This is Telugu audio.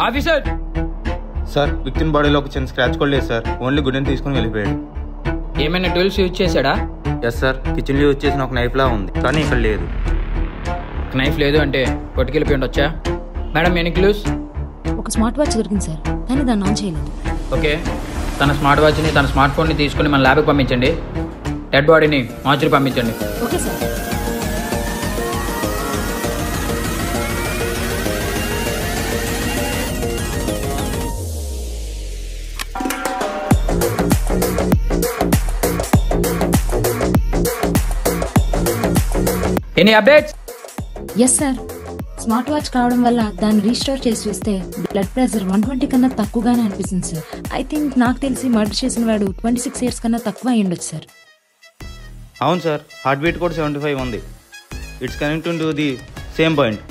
ఆఫీసర్ సార్ విక్టిమ్ బాడీలో ఒక చిన్న స్క్రాచ్ కూడా లేదు సార్, ఓన్లీ గుడ్డని తీసుకుని వెళ్ళిపోయాడు. ఏమైనా టూల్స్ యూజ్ చేశాడా? ఎస్ సార్, కిచెన్లో యూజ్ చేసిన ఒక నైఫ్ లా ఉంది కానీ ఇక్కడ లేదు. నైఫ్ లేదు అంటే పట్టుకెళ్ళిపోయి ఉండొచ్చా? Madam any clues? ఒక స్మార్ట్ వాచ్ దొరికింది సార్, కానీ దాన్ని ఆన్ చేయలేదు. ఓకే, తన స్మార్ట్ వాచ్ని తన స్మార్ట్ ఫోన్ని తీసుకుని మన ల్యాబ్కి పంపించండి. డెడ్ బాడీని మార్చురీ పంపించండి. Okay sir. Any updates? Yes sir, smart watch కావడం వల్ల దాన్ని రీస్టోర్ చేసి చూస్తే బ్లడ్ ప్రెషర్ 120 కన్నా తక్కువగానే అనిపిస్తుంది సార్. ఐ థింక్ నాకు తెలిసి మర్డర్ చేసిన వాడు 26 years కన్నా తక్కువ అయ్యి ఉండొచ్చు సార్. అవును సార్, హార్ట్ బీట్ కూడా 75 ఉంది. It's connecting to the same point.